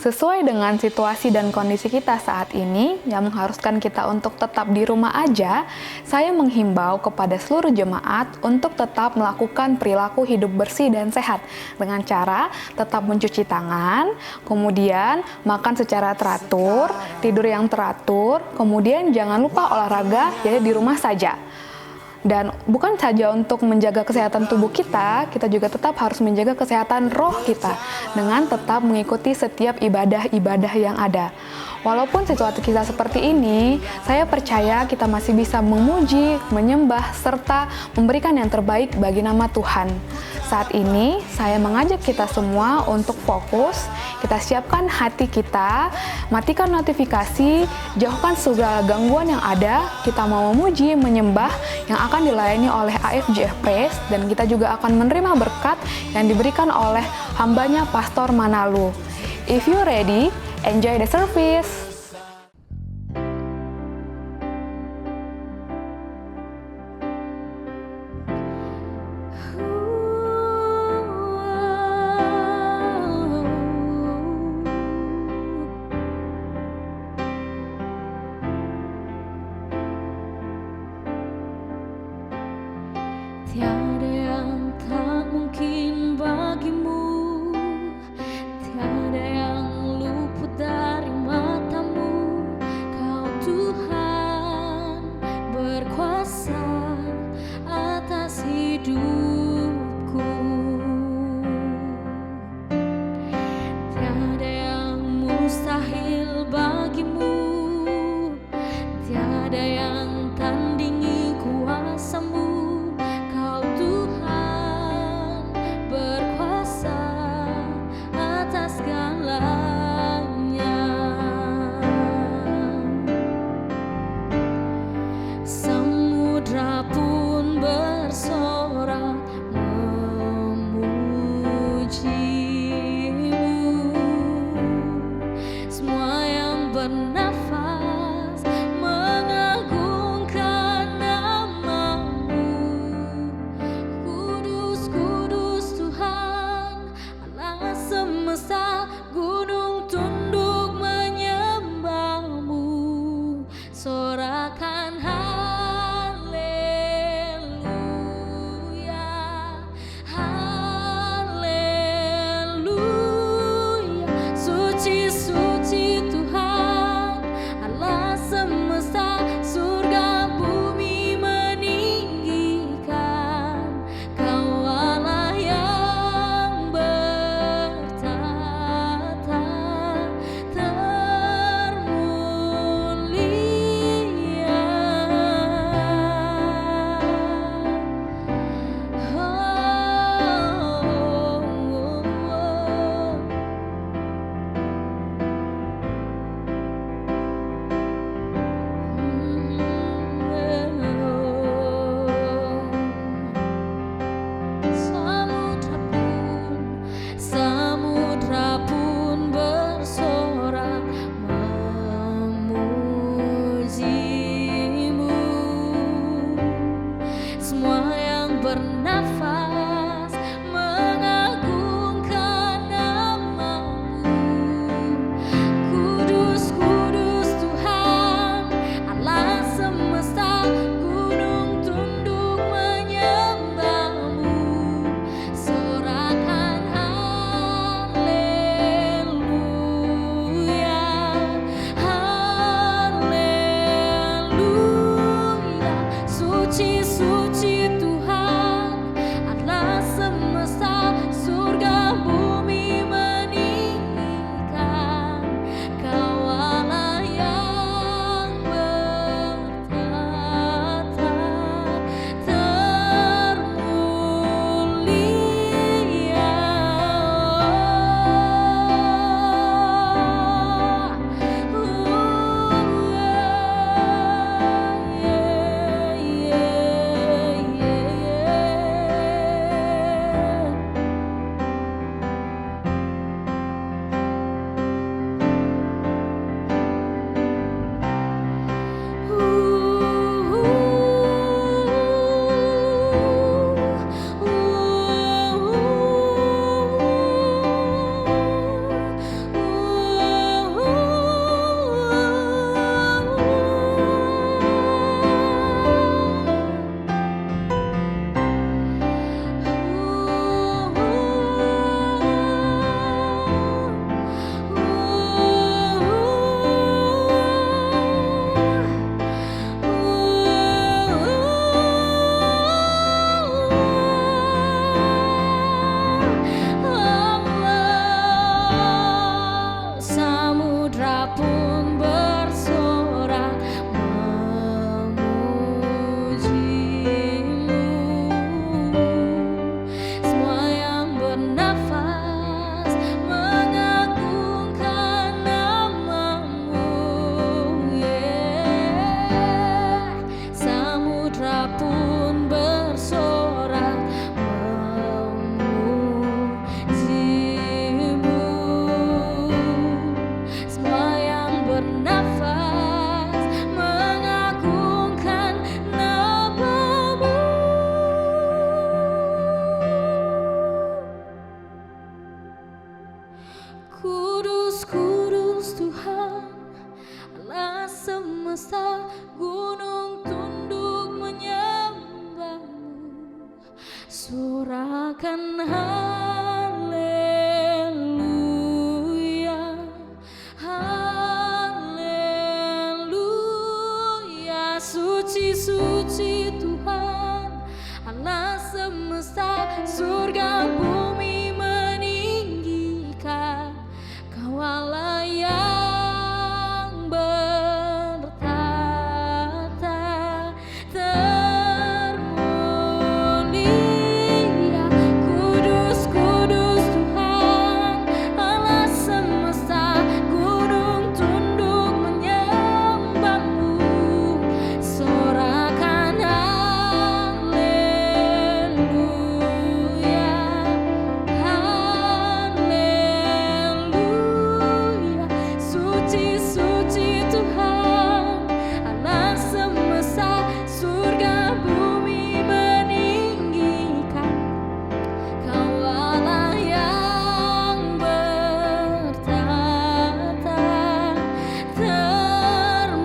Sesuai dengan situasi dan kondisi kita saat ini yang mengharuskan kita untuk tetap di rumah aja, saya menghimbau kepada seluruh jemaat untuk tetap melakukan perilaku hidup bersih dan sehat dengan cara tetap mencuci tangan, kemudian makan secara teratur, tidur yang teratur, kemudian jangan lupa olahraga ya di rumah saja. Dan bukan saja untuk menjaga kesehatan tubuh kita juga tetap harus menjaga kesehatan roh kita dengan tetap mengikuti setiap ibadah-ibadah yang ada. Walaupun situasi kita seperti ini, saya percaya kita masih bisa memuji, menyembah, serta memberikan yang terbaik bagi nama Tuhan. Saat ini, saya mengajak kita semua untuk fokus, kita siapkan hati kita, matikan notifikasi, jauhkan segala gangguan yang ada, kita mau memuji, menyembah yang akan dilayani oleh AFJF Praise, dan kita juga akan menerima berkat yang diberikan oleh hambanya Pastor Manalu. If you ready, enjoy the service. Tiada yang tak mungkin bagimu, tiada yang luput dari matamu. semesta, gunung tunduk menyembahmu. Sorakan haleluya, haleluya. Suci, suci Tuhan, Allah semesta, surga bumi meninggikan. Kau Allah yang bertata, termulia. Kudus, kudus Tuhan, Allah semesta, gunung tunduk menyembahmu. Sorakan haleluya, haleluya. Suci, suci Tuhan, Allah semesta, surga bumi meninggikan. Kau Allah yang bertata, termulia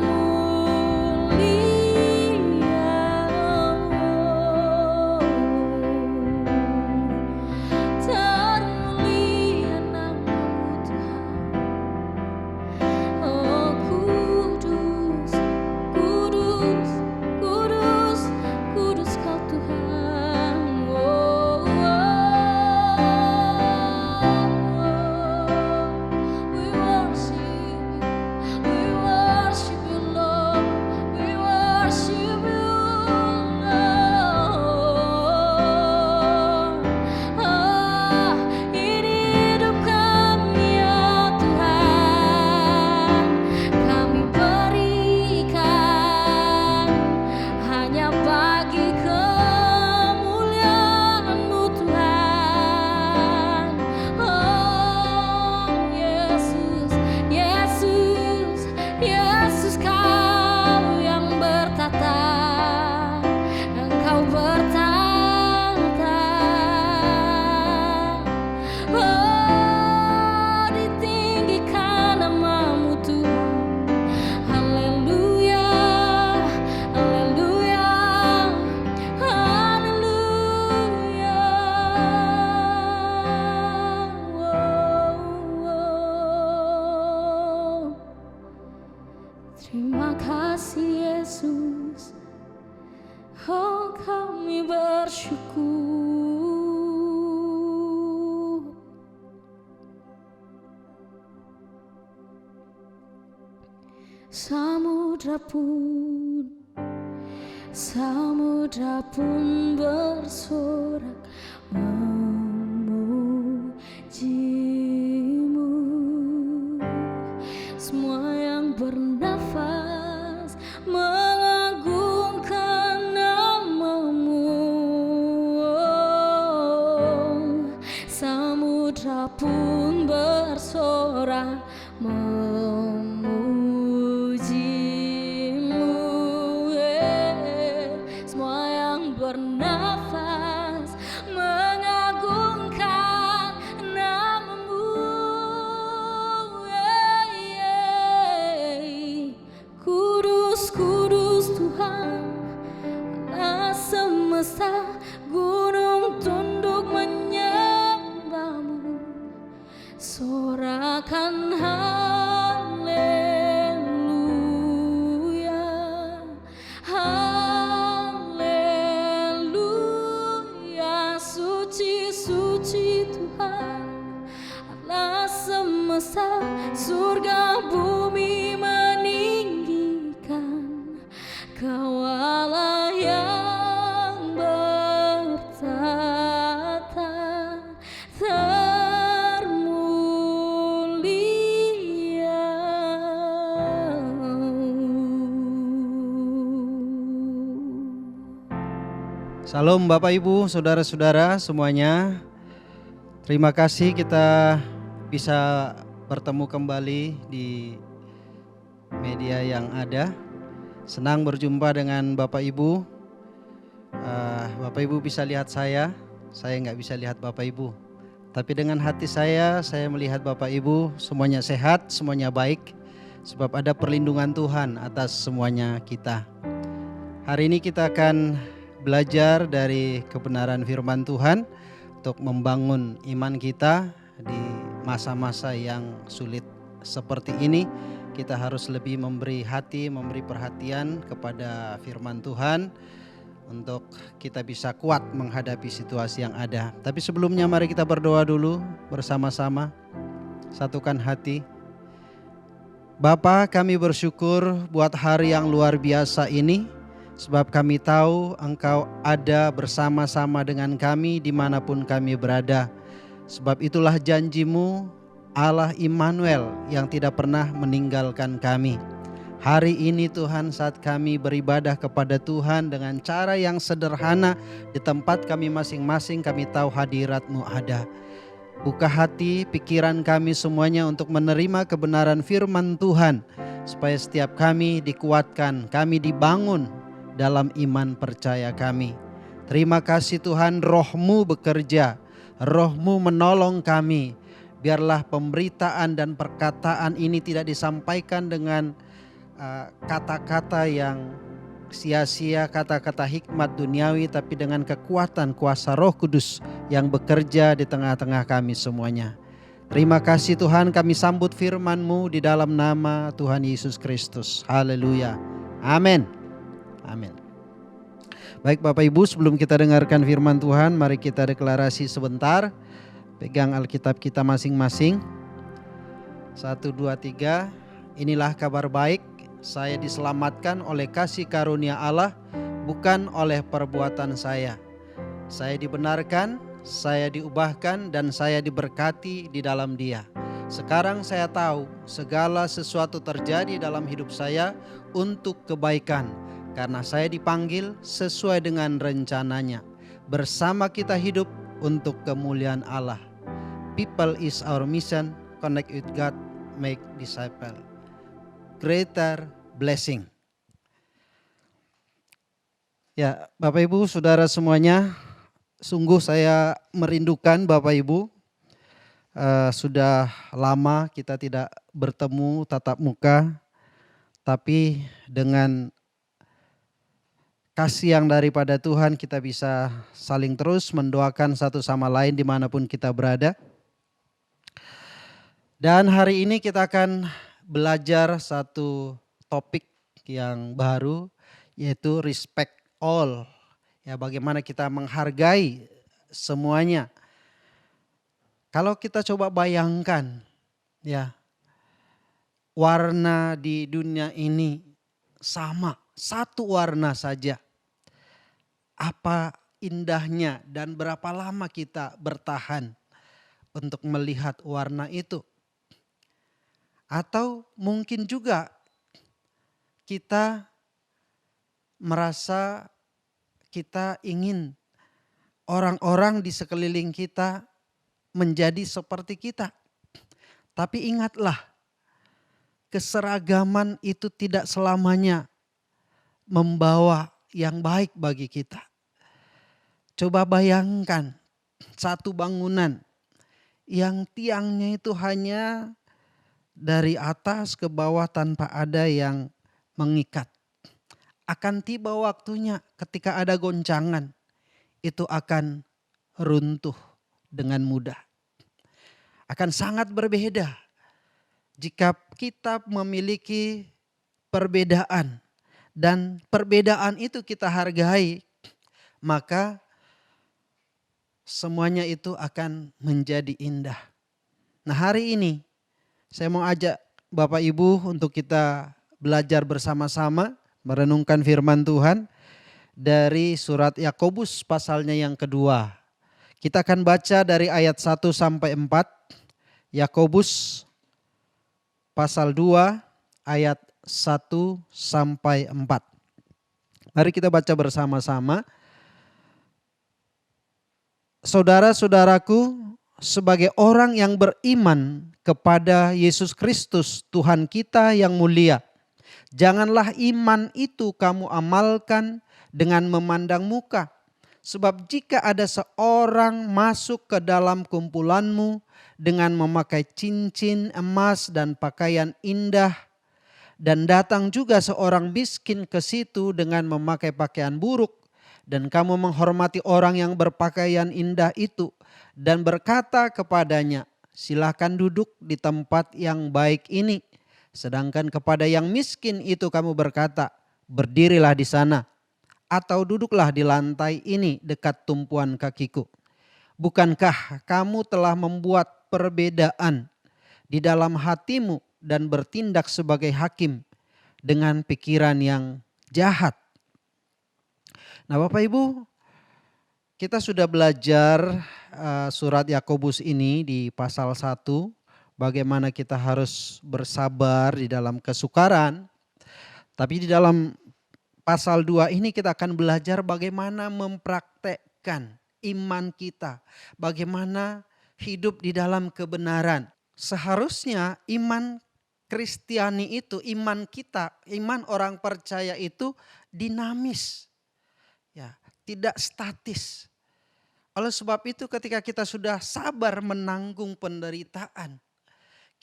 namamu Tuhan. Oh kudus, kudus, kudus, kudus Kau Tuhan. Oh, we worship you, Lord. We worship you, Lord. Oh, ini hidup kami ya Tuhan, kami berikan hanya bagi kemuliaan-Mu Tuhan. Oh Yesus, Yesus, Yesus, Kau yang bertata, Engkau bertata. Oh, ditinggikan namamu Tuhan. Haleluya, haleluya, haleluya. Terima kasih Yesus, oh kami bersyukur. Samudra pun bersorak memujimu. Semua yang bernafas mengagungkan namamu. Samudra pun bersorak memujimu. Semua yang bernafas mengagungkan namamu. Kudus, kudus Tuhan, Allah semesta, gunung tunduk menyembahmu. Sorakan haleluya, haleluya. Suci, suci Tuhan, Allah semesta, surga bumi meninggikan. Kau Allah yang bertata, termulia. Salam Bapak Ibu, saudara-saudara semuanya. Terima kasih kita bisa bertemu kembali di media yang ada. Senang berjumpa dengan Bapak Ibu. Bapak Ibu bisa lihat saya nggak bisa lihat Bapak Ibu. Tapi dengan hati saya melihat Bapak Ibu semuanya sehat, semuanya baik. sebab ada perlindungan Tuhan atas semuanya kita. Hari ini kita akan belajar dari kebenaran firman Tuhan untuk membangun iman kita di masa-masa yang sulit seperti ini. Kita harus lebih memberi hati, memberi perhatian kepada firman Tuhan untuk kita bisa kuat menghadapi situasi yang ada. Tapi sebelumnya mari kita berdoa dulu bersama-sama. Satukan hati. Bapa, kami bersyukur buat hari yang luar biasa ini, sebab kami tahu Engkau ada bersama-sama dengan kami dimanapun kami berada. Sebab itulah janji-Mu, Allah Immanuel, yang tidak pernah meninggalkan kami. Hari ini Tuhan, saat kami beribadah kepada Tuhan dengan cara yang sederhana di tempat kami masing-masing, kami tahu hadirat-Mu ada. Buka hati, pikiran kami semuanya untuk menerima kebenaran firman Tuhan, supaya setiap kami dikuatkan, kami dibangun dalam iman percaya kami. Terima kasih Tuhan, Roh-Mu bekerja, Roh-Mu menolong kami. Biarlah pemberitaan dan perkataan ini tidak disampaikan dengan kata-kata yang sia-sia, kata-kata hikmat duniawi, tapi dengan kekuatan kuasa Roh Kudus yang bekerja di tengah-tengah kami semuanya. Terima kasih Tuhan, kami sambut firman-Mu di dalam nama Tuhan Yesus Kristus. Haleluya. Amin. Amin. Baik Bapak Ibu, sebelum kita dengarkan firman Tuhan, mari kita deklarasi sebentar. Pegang Alkitab kita masing-masing. 1, 2, 3. Inilah kabar baik. Saya diselamatkan oleh kasih karunia Allah, bukan oleh perbuatan saya. Saya dibenarkan, saya diubahkan, dan saya diberkati di dalam Dia. Sekarang saya tahu segala sesuatu terjadi dalam hidup saya untuk kebaikan, karena saya dipanggil sesuai dengan rencananya. Bersama kita hidup untuk kemuliaan Allah. People is our mission, connect with God, make disciple. Greater blessing. Ya, Bapak Ibu, Saudara semuanya, sungguh saya merindukan Bapak Ibu. Sudah lama kita tidak bertemu tatap muka, tapi dengan kasih yang daripada Tuhan kita bisa saling terus mendoakan satu sama lain dimanapun kita berada. Dan hari ini kita akan belajar satu topik yang baru, yaitu respect all. Ya, bagaimana kita menghargai semuanya. Kalau kita coba bayangkan, ya, warna di dunia ini sama, satu warna saja. Apa indahnya dan berapa lama kita bertahan untuk melihat warna itu? Atau mungkin juga kita merasa kita ingin orang-orang di sekeliling kita menjadi seperti kita. Tapi ingatlah, keseragaman itu tidak selamanya membawa yang baik bagi kita. Coba bayangkan satu bangunan yang tiangnya itu hanya dari atas ke bawah tanpa ada yang mengikat. Akan tiba waktunya ketika ada goncangan, itu akan runtuh dengan mudah. Akan sangat berbeda jika kita memiliki perbedaan dan perbedaan itu kita hargai, maka semuanya itu akan menjadi indah. Nah, hari ini saya mau ajak Bapak Ibu untuk kita belajar bersama-sama merenungkan firman Tuhan dari surat Yakobus pasalnya yang kedua. Kita akan baca dari ayat 1 sampai 4. Yakobus pasal 2 ayat 1 sampai 4. Mari kita baca bersama-sama. Saudara-saudaraku, sebagai orang yang beriman kepada Yesus Kristus Tuhan kita yang mulia, janganlah iman itu kamu amalkan dengan memandang muka. Sebab jika ada seorang masuk ke dalam kumpulanmu dengan memakai cincin emas dan pakaian indah, Dan datang juga seorang miskin ke situ dengan memakai pakaian buruk. Dan kamu menghormati orang yang berpakaian indah itu dan berkata kepadanya, silakan duduk di tempat yang baik ini. Sedangkan kepada yang miskin itu kamu berkata, berdirilah di sana atau duduklah di lantai ini dekat tumpuan kakiku. Bukankah kamu telah membuat perbedaan di dalam hatimu dan bertindak sebagai hakim dengan pikiran yang jahat? Nah Bapak Ibu, kita sudah belajar surat Yakobus ini di pasal 1. Bagaimana kita harus bersabar di dalam kesukaran. Tapi di dalam pasal 2 ini kita akan belajar bagaimana mempraktekkan iman kita. Bagaimana hidup di dalam kebenaran. Seharusnya iman Kristiani itu, iman kita, iman orang percaya itu dinamis. Ya, tidak statis. Oleh sebab itu ketika kita sudah sabar menanggung penderitaan,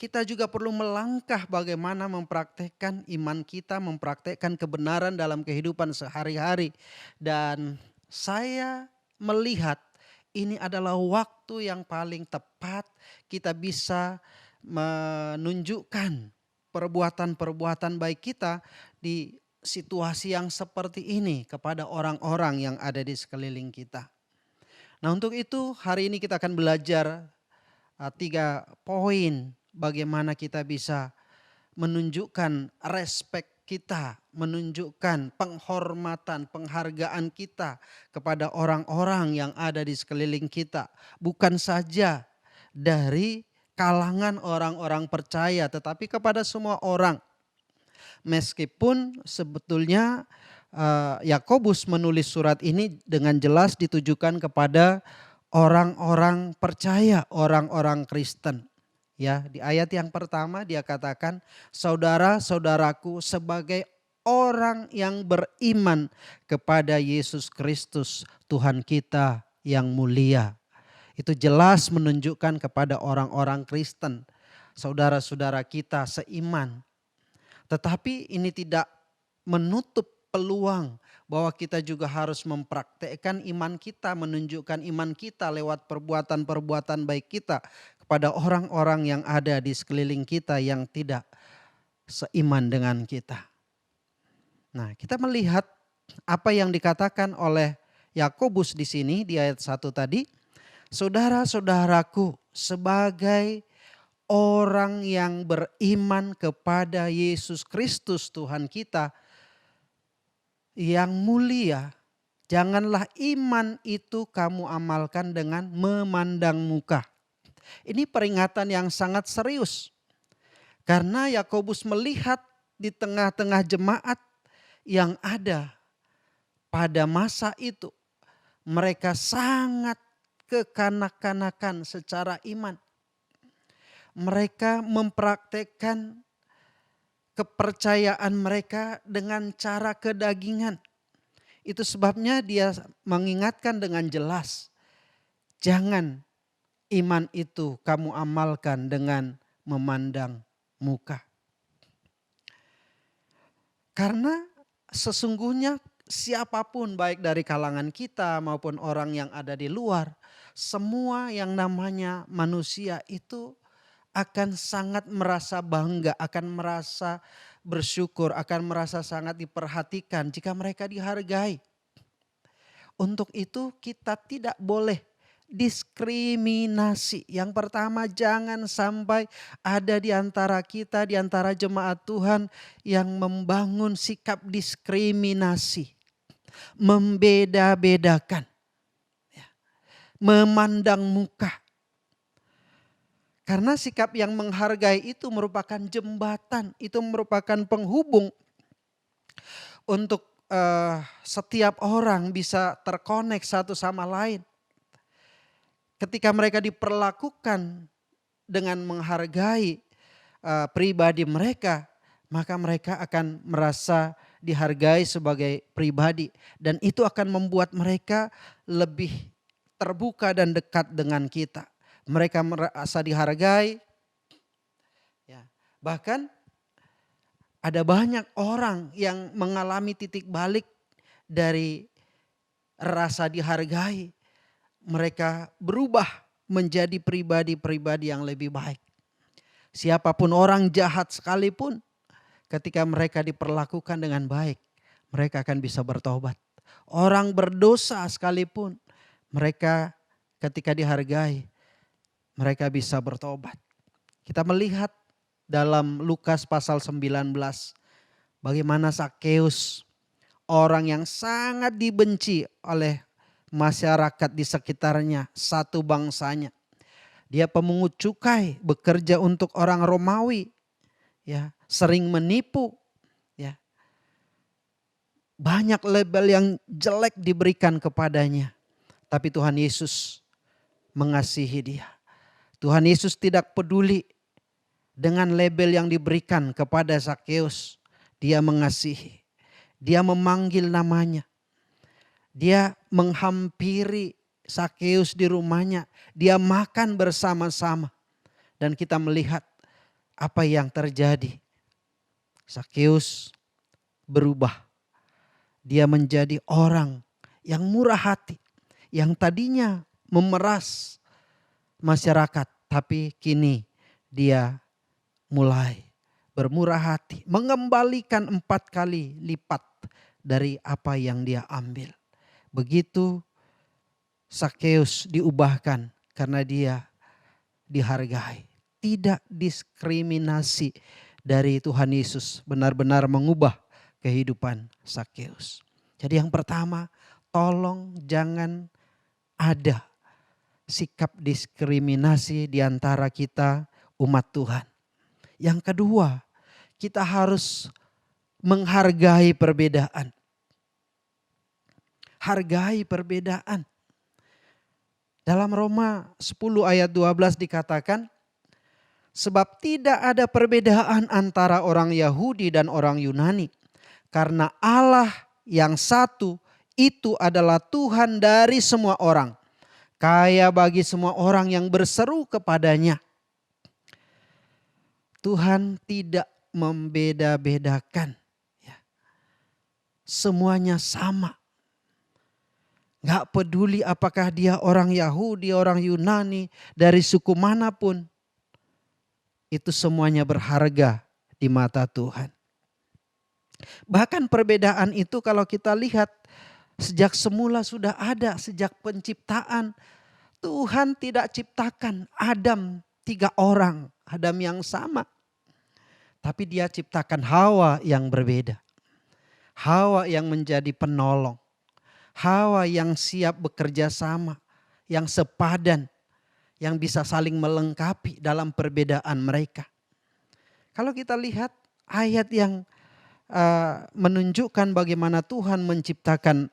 kita juga perlu melangkah bagaimana mempraktekkan iman kita, mempraktekkan kebenaran dalam kehidupan sehari-hari. Dan saya melihat ini adalah waktu yang paling tepat kita bisa menunjukkan perbuatan-perbuatan baik kita di situasi yang seperti ini kepada orang-orang yang ada di sekeliling kita. Nah untuk itu hari ini kita akan belajar 3 poin bagaimana kita bisa menunjukkan respek kita, menunjukkan penghormatan, penghargaan kita kepada orang-orang yang ada di sekeliling kita. Bukan saja dari kalangan orang-orang percaya, tetapi kepada semua orang. Meskipun sebetulnya Yakobus menulis surat ini dengan jelas ditujukan kepada orang-orang percaya, orang-orang Kristen. Ya, di ayat yang pertama dia katakan, saudara-saudaraku sebagai orang yang beriman kepada Yesus Kristus Tuhan kita yang mulia. Itu jelas menunjukkan kepada orang-orang Kristen, saudara-saudara kita seiman. Tetapi ini tidak menutup peluang bahwa kita juga harus mempraktekkan iman kita, menunjukkan iman kita lewat perbuatan-perbuatan baik kita kepada orang-orang yang ada di sekeliling kita yang tidak seiman dengan kita. Nah, kita melihat apa yang dikatakan oleh Yakobus di sini di ayat 1 tadi. Saudara-saudaraku sebagai orang yang beriman kepada Yesus Kristus Tuhan kita yang mulia, janganlah iman itu kamu amalkan dengan memandang muka. Ini peringatan yang sangat serius. Karena Yakobus melihat di tengah-tengah jemaat yang ada pada masa itu. Mereka sangat kekanak-kanakan secara iman. Mereka mempraktekkan kepercayaan mereka dengan cara kedagingan. Itu sebabnya dia mengingatkan dengan jelas. Jangan iman itu kamu amalkan dengan memandang muka. Karena sesungguhnya siapapun baik dari kalangan kita maupun orang yang ada di luar. Semua yang namanya manusia itu akan sangat merasa bangga, akan merasa bersyukur, akan merasa sangat diperhatikan jika mereka dihargai. Untuk itu kita tidak boleh diskriminasi. Yang pertama, jangan sampai ada di antara kita, di antara jemaat Tuhan yang membangun sikap diskriminasi, membeda-bedakan, memandang muka. Karena sikap yang menghargai itu merupakan jembatan, itu merupakan penghubung untuk setiap orang bisa terkonek satu sama lain. Ketika mereka diperlakukan dengan menghargai pribadi mereka, maka mereka akan merasa dihargai sebagai pribadi. Dan itu akan membuat mereka lebih terbuka dan dekat dengan kita. Mereka merasa dihargai. Ya. Bahkan Ada banyak orang yang mengalami titik balik dari rasa dihargai. Mereka berubah menjadi pribadi-pribadi yang lebih baik. Siapapun orang jahat sekalipun, ketika mereka diperlakukan dengan baik, mereka akan bisa bertobat. Orang berdosa sekalipun, mereka ketika dihargai, mereka bisa bertobat. Kita melihat dalam Lukas pasal 19, bagaimana Zakheus, orang yang sangat dibenci oleh masyarakat di sekitarnya, satu bangsanya. Dia pemungut cukai, bekerja untuk orang Romawi, ya, sering menipu, ya. Banyak label yang jelek diberikan kepadanya, tapi Tuhan Yesus mengasihi dia. Tuhan Yesus tidak peduli dengan label yang diberikan kepada Zakheus. Dia mengasihi, dia memanggil namanya, dia menghampiri Zakheus di rumahnya, dia makan bersama-sama. Dan kita melihat apa yang terjadi. Zakheus berubah. Dia menjadi orang yang murah hati, yang tadinya memeras masyarakat, tapi kini dia mulai bermurah hati, mengembalikan 4 kali lipat dari apa yang dia ambil. Begitu Zakheus diubahkan karena dia dihargai. Tidak diskriminasi dari Tuhan Yesus, benar-benar mengubah kehidupan Zakheus. Jadi yang pertama, tolong jangan ada sikap diskriminasi di antara kita umat Tuhan. Yang kedua, kita harus menghargai perbedaan. Hargai perbedaan. Dalam Roma 10 ayat 12 dikatakan, sebab tidak ada perbedaan antara orang Yahudi dan orang Yunani. Karena Allah yang satu itu adalah Tuhan dari semua orang. Kaya bagi semua orang yang berseru kepadanya. Tuhan tidak membeda-bedakan. Semuanya sama. Gak peduli apakah dia orang Yahudi, orang Yunani, dari suku manapun. Itu semuanya berharga di mata Tuhan. Bahkan perbedaan itu kalau kita lihat sejak semula sudah ada, sejak penciptaan. Tuhan tidak ciptakan Adam 3 orang, Adam yang sama. Tapi dia ciptakan Hawa yang berbeda. Hawa yang menjadi penolong. Hawa yang siap bekerja sama, yang sepadan, yang bisa saling melengkapi dalam perbedaan mereka. Kalau kita lihat ayat yang menunjukkan bagaimana Tuhan menciptakan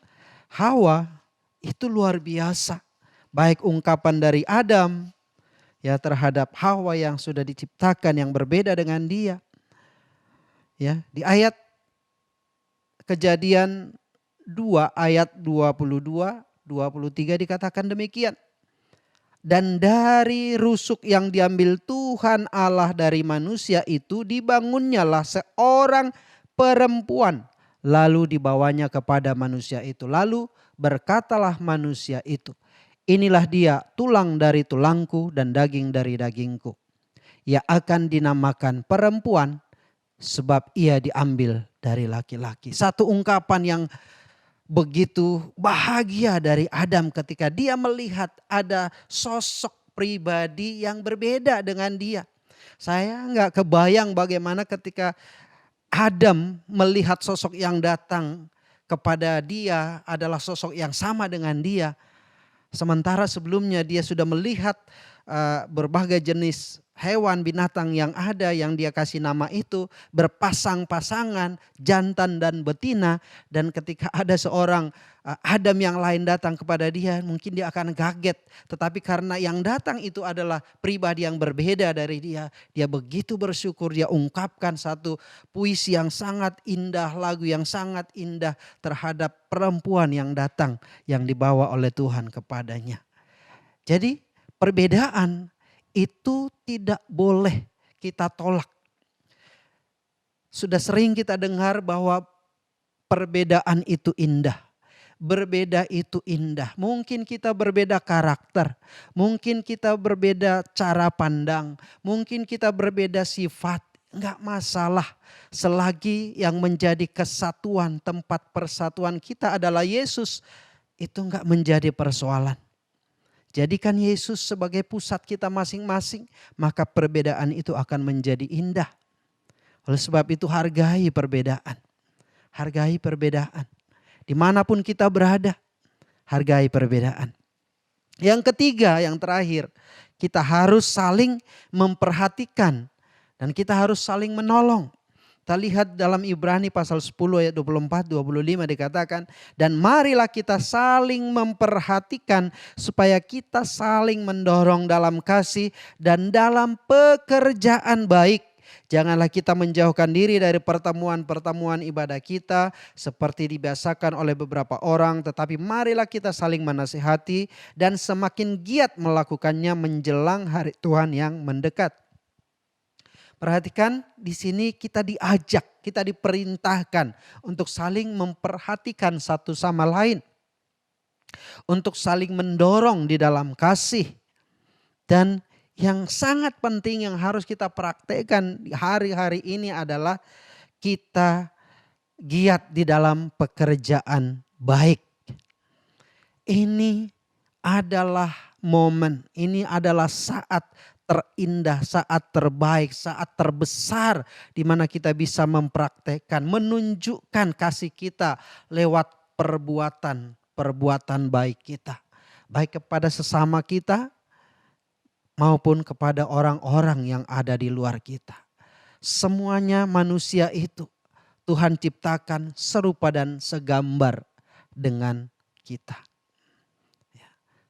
Hawa, itu luar biasa. Baik ungkapan dari Adam ya terhadap Hawa yang sudah diciptakan yang berbeda dengan dia. Ya, di ayat Kejadian 2 ayat 22-23 dikatakan demikian. Dan dari rusuk yang diambil Tuhan Allah dari manusia itu dibangunnyalah seorang perempuan. Lalu dibawanya kepada manusia itu. Lalu berkatalah manusia itu, inilah dia tulang dari tulangku dan daging dari dagingku. Ia akan dinamakan perempuan sebab ia diambil dari laki-laki. Satu ungkapan yang begitu bahagia dari Adam ketika dia melihat ada sosok pribadi yang berbeda dengan dia. Saya nggak kebayang bagaimana ketika Adam melihat sosok yang datang kepada dia adalah sosok yang sama dengan dia. Sementara sebelumnya dia sudah melihat berbagai jenis hewan binatang yang ada yang dia kasih nama itu berpasang-pasangan, jantan dan betina. Dan ketika ada seorang Adam yang lain datang kepada dia, mungkin dia akan kaget. Tetapi karena yang datang itu adalah pribadi yang berbeda dari dia, dia begitu bersyukur, dia ungkapkan satu puisi yang sangat indah, lagu yang sangat indah terhadap perempuan yang datang yang dibawa oleh Tuhan kepadanya. Jadi perbedaan itu tidak boleh kita tolak. Sudah sering kita dengar bahwa perbedaan itu indah. Berbeda itu indah. Mungkin kita berbeda karakter. Mungkin kita berbeda cara pandang. Mungkin kita berbeda sifat. Enggak masalah. Selagi yang menjadi kesatuan, tempat persatuan kita adalah Yesus. Itu enggak menjadi persoalan. Jadikan Yesus sebagai pusat kita masing-masing. Maka perbedaan itu akan menjadi indah. Oleh sebab itu hargai perbedaan. Hargai perbedaan. Dimanapun kita berada, hargai perbedaan. Yang ketiga, yang terakhir, kita harus saling memperhatikan dan kita harus saling menolong. Kita lihat dalam Ibrani pasal 10 ayat 24-25 dikatakan, dan marilah kita saling memperhatikan supaya kita saling mendorong dalam kasih dan dalam pekerjaan baik. Janganlah kita menjauhkan diri dari pertemuan-pertemuan ibadah kita seperti dibiasakan oleh beberapa orang. Tetapi marilah kita saling menasihati dan semakin giat melakukannya menjelang hari Tuhan yang mendekat. Perhatikan di sini kita diajak, kita diperintahkan untuk saling memperhatikan satu sama lain. Untuk saling mendorong di dalam kasih. Dan yang sangat penting yang harus kita praktekkan di hari-hari ini adalah kita giat di dalam pekerjaan baik. Ini adalah momen, ini adalah saat terindah, saat terbaik, saat terbesar di mana kita bisa mempraktekkan, menunjukkan kasih kita lewat perbuatan baik kita. Baik kepada sesama kita, maupun kepada orang-orang yang ada di luar kita. Semuanya manusia itu Tuhan ciptakan serupa dan segambar dengan kita.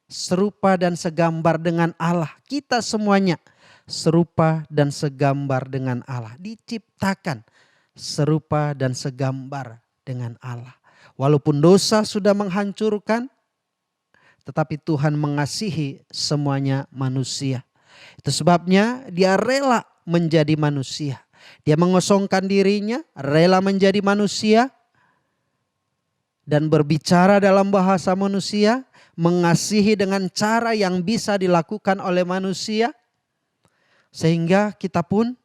Serupa dan segambar dengan Allah. Kita semuanya serupa dan segambar dengan Allah. Diciptakan serupa dan segambar dengan Allah. Walaupun dosa sudah menghancurkan, tetapi Tuhan mengasihi semuanya manusia. Itu sebabnya dia rela menjadi manusia. Dia mengosongkan dirinya, rela menjadi manusia. Dan berbicara dalam bahasa manusia. Mengasihi dengan cara yang bisa dilakukan oleh manusia. Sehingga kita pun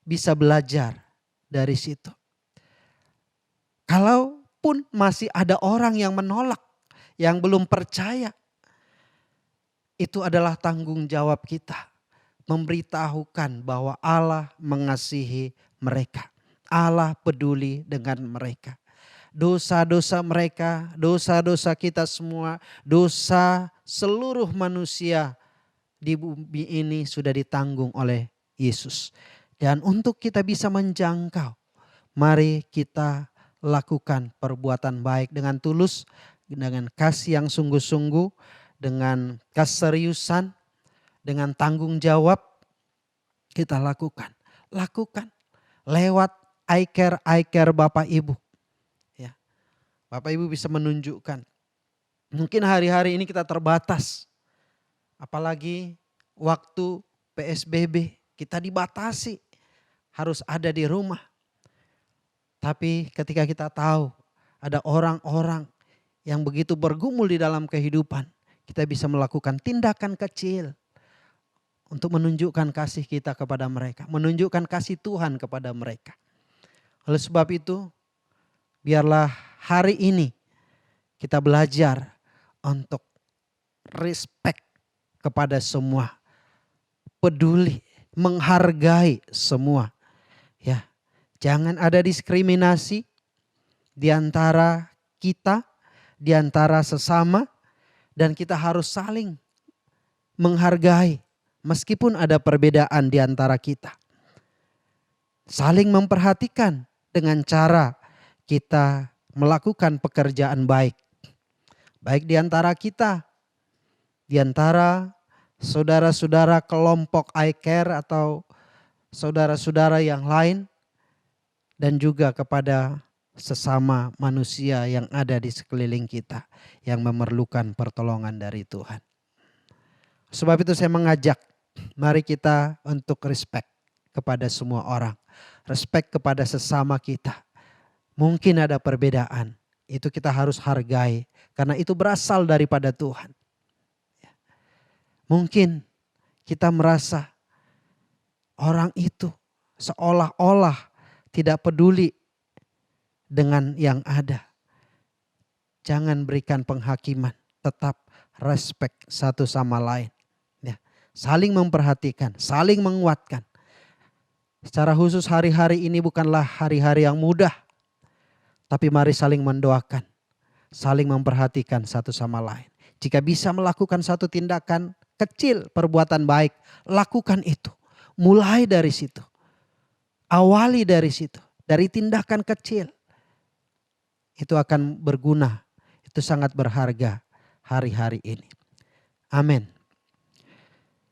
bisa belajar dari situ. Kalaupun masih ada orang yang menolak, yang belum percaya, itu adalah tanggung jawab kita. Memberitahukan bahwa Allah mengasihi mereka. Allah peduli dengan mereka. Dosa-dosa mereka, dosa-dosa kita semua, dosa seluruh manusia di bumi ini sudah ditanggung oleh Yesus. Dan untuk kita bisa menjangkau, mari kita lakukan perbuatan baik dengan tulus, dengan kasih yang sungguh-sungguh, dengan keseriusan, dengan tanggung jawab kita lakukan. Lakukan lewat I care Bapak Ibu. Ya. Bapak Ibu bisa menunjukkan. Mungkin hari-hari ini kita terbatas. Apalagi waktu PSBB kita dibatasi. Harus ada di rumah. Tapi ketika kita tahu ada orang-orang yang begitu bergumul di dalam kehidupan, kita bisa melakukan tindakan kecil untuk menunjukkan kasih kita kepada mereka, menunjukkan kasih Tuhan kepada mereka. Oleh sebab itu, biarlah hari ini kita belajar untuk respect kepada semua, peduli, menghargai semua. Ya, jangan ada diskriminasi di antara kita, di antara sesama, dan kita harus saling menghargai meskipun ada perbedaan di antara kita. Saling memperhatikan dengan cara kita melakukan pekerjaan baik. Baik di antara kita, di antara saudara-saudara kelompok I Care atau saudara-saudara yang lain, dan juga kepada sesama manusia yang ada di sekeliling kita yang memerlukan pertolongan dari Tuhan. Sebab itu saya mengajak, mari kita untuk respect kepada semua orang. respect kepada sesama kita. Mungkin ada perbedaan, itu kita harus hargai karena itu berasal daripada Tuhan. Mungkin kita merasa orang itu seolah-olah tidak peduli dengan yang ada. Jangan berikan penghakiman, tetap respect satu sama lain. Ya, saling memperhatikan, saling menguatkan. Secara khusus hari-hari ini bukanlah hari-hari yang mudah. Tapi mari saling mendoakan, saling memperhatikan satu sama lain. Jika bisa melakukan satu tindakan kecil, perbuatan baik, lakukan itu. Mulai dari situ. Awali dari situ, dari tindakan kecil. Itu akan berguna, itu sangat berharga hari-hari ini. Amin.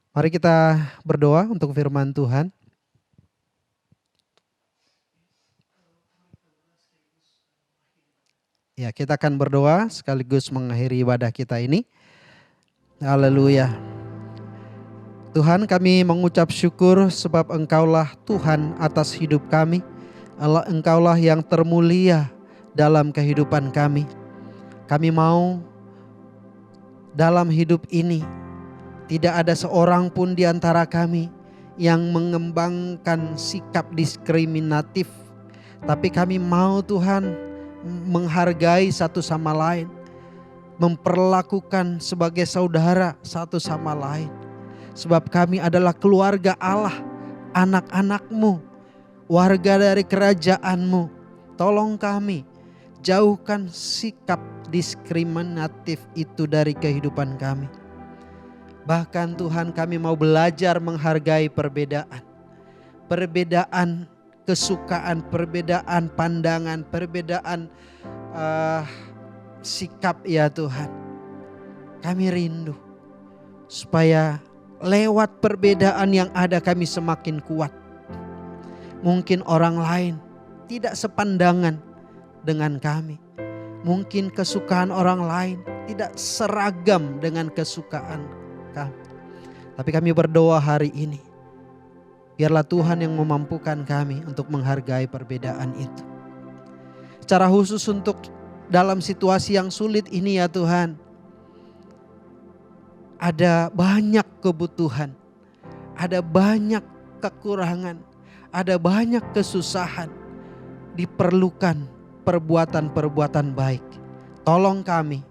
Mari kita berdoa untuk firman Tuhan. Ya, kita akan berdoa sekaligus mengakhiri ibadah kita ini. Haleluya. Tuhan, kami mengucap syukur sebab Engkaulah Tuhan atas hidup kami. Allah, Engkaulah yang termulia dalam kehidupan kami. Kami mau dalam hidup ini tidak ada seorang pun di antara kami yang mengembangkan sikap diskriminatif. Tapi kami mau Tuhan menghargai satu sama lain, memperlakukan sebagai saudara satu sama lain. Sebab kami adalah keluarga Allah, anak-anak-Mu, warga dari kerajaan-Mu. Tolong kami jauhkan sikap diskriminatif itu dari kehidupan kami. Bahkan Tuhan, kami mau belajar menghargai perbedaan. Perbedaan kesukaan, perbedaan pandangan, perbedaan sikap ya Tuhan. Kami rindu supaya lewat perbedaan yang ada kami semakin kuat. Mungkin orang lain tidak sepandangan dengan kami. Mungkin kesukaan orang lain tidak seragam dengan kesukaan kami. Tapi kami berdoa hari ini, biarlah Tuhan yang memampukan kami untuk menghargai perbedaan itu. Secara khusus untuk dalam situasi yang sulit ini ya Tuhan. Ada banyak kebutuhan, ada banyak kekurangan, ada banyak kesusahan. Diperlukan perbuatan-perbuatan baik. Tolong kami,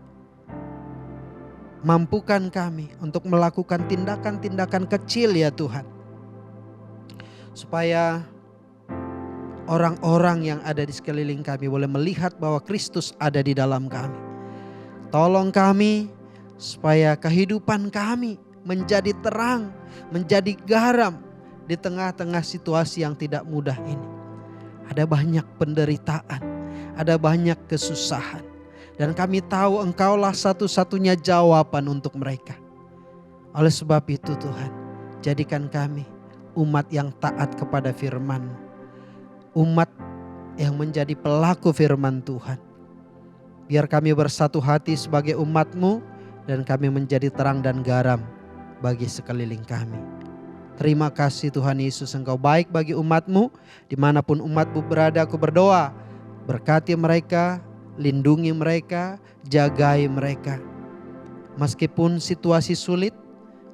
mampukan kami untuk melakukan tindakan-tindakan kecil ya Tuhan. Supaya orang-orang yang ada di sekeliling kami boleh melihat bahwa Kristus ada di dalam kami. Tolong kami supaya kehidupan kami menjadi terang, menjadi garam di tengah-tengah situasi yang tidak mudah ini. Ada banyak penderitaan, ada banyak kesusahan. Dan kami tahu Engkaulah satu-satunya jawaban untuk mereka. Oleh sebab itu Tuhan, jadikan kami umat yang taat kepada firman, umat yang menjadi pelaku firman Tuhan. Biar kami bersatu hati sebagai umat-Mu dan kami menjadi terang dan garam bagi sekeliling kami. Terima kasih Tuhan Yesus, Engkau baik bagi umat-Mu. Dimanapun umat-Mu berada, aku berdoa, berkati mereka, lindungi mereka, jagai mereka. Meskipun situasi sulit,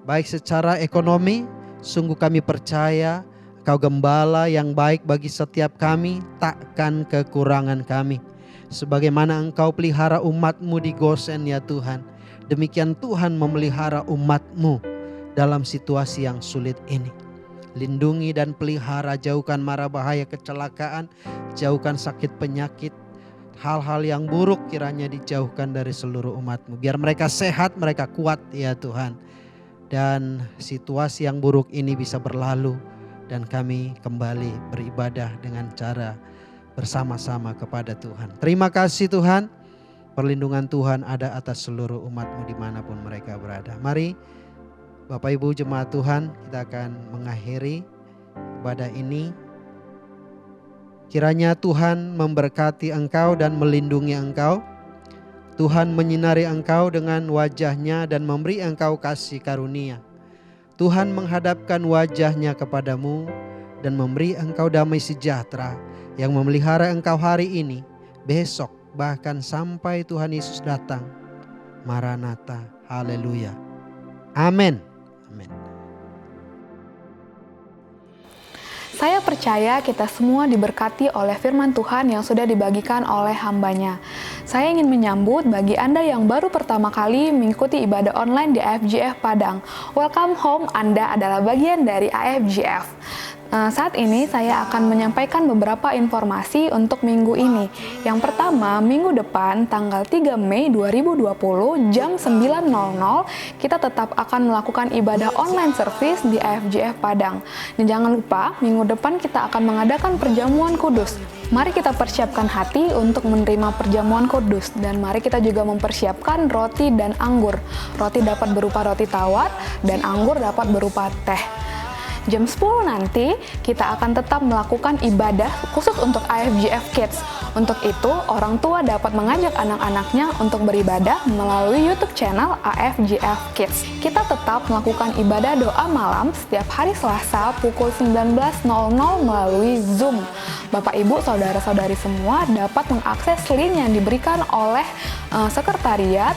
baik secara ekonomi, sungguh kami percaya Kau gembala yang baik bagi setiap kami, takkan kekurangan kami. Sebagaimana Engkau pelihara umat-Mu di Gosen ya Tuhan, demikian Tuhan memelihara umat-Mu dalam situasi yang sulit ini. Lindungi dan pelihara, jauhkan mara bahaya kecelakaan, jauhkan sakit penyakit, hal-hal yang buruk kiranya dijauhkan dari seluruh umat-Mu. Biar mereka sehat, mereka kuat ya Tuhan. Dan situasi yang buruk ini bisa berlalu dan kami kembali beribadah dengan cara bersama-sama kepada Tuhan. Terima kasih Tuhan, perlindungan Tuhan ada atas seluruh umat-Mu dimanapun mereka berada. Mari Bapak Ibu jemaat Tuhan, kita akan mengakhiri ibadah ini. Kiranya Tuhan memberkati engkau dan melindungi engkau. Tuhan menyinari engkau dengan wajah-Nya dan memberi engkau kasih karunia. Tuhan menghadapkan wajah-Nya kepadamu dan memberi engkau damai sejahtera yang memelihara engkau hari ini, besok, bahkan sampai Tuhan Yesus datang. Maranatha, haleluya. Amin. Amin. Saya percaya kita semua diberkati oleh firman Tuhan yang sudah dibagikan oleh hambanya. Saya ingin menyambut bagi Anda yang baru pertama kali mengikuti ibadah online di AFGF Padang. Welcome home, Anda adalah bagian dari AFGF. Saat ini saya akan menyampaikan beberapa informasi untuk minggu ini. Yang pertama, minggu depan tanggal 3 Mei 2020 jam 9.00 kita tetap akan melakukan ibadah online service di AFGF Padang. Dan jangan lupa, minggu depan kita akan mengadakan perjamuan kudus. Mari kita persiapkan hati untuk menerima perjamuan kudus, dan mari kita juga mempersiapkan roti dan anggur. Roti dapat berupa roti tawar dan anggur dapat berupa teh. Jam 10 nanti kita akan tetap melakukan ibadah khusus untuk AFGF Kids. Untuk itu, orang tua dapat mengajak anak-anaknya untuk beribadah melalui YouTube channel AFGF Kids. Kita tetap melakukan ibadah doa malam setiap hari Selasa pukul 19.00 melalui Zoom. Bapak, Ibu, saudara-saudari semua dapat mengakses link yang diberikan oleh sekretariat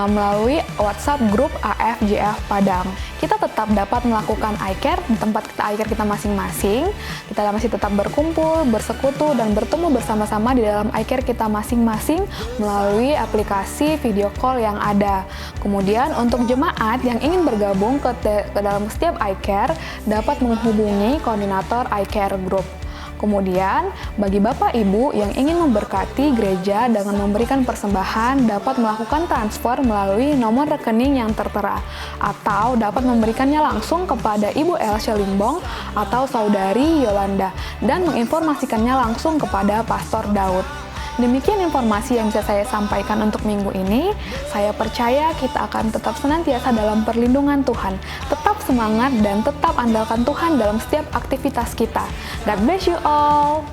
melalui WhatsApp grup AFGF Padang. Kita tetap dapat melakukan iCare di tempat iCare kita masing-masing. Kita masih tetap berkumpul, bersekutu, dan bertemu bersama-sama di dalam iCare kita masing-masing melalui aplikasi video call yang ada. Kemudian untuk jemaat yang ingin bergabung ke dalam setiap iCare dapat menghubungi koordinator iCare Group. Kemudian, bagi Bapak Ibu yang ingin memberkati gereja dengan memberikan persembahan dapat melakukan transfer melalui nomor rekening yang tertera, atau dapat memberikannya langsung kepada Ibu Elsa Limbong atau Saudari Yolanda dan menginformasikannya langsung kepada Pastor Daud. Demikian informasi yang bisa saya sampaikan untuk minggu ini. Saya percaya kita akan tetap senantiasa dalam perlindungan Tuhan. Tetap semangat dan tetap andalkan Tuhan dalam setiap aktivitas kita. God bless you all.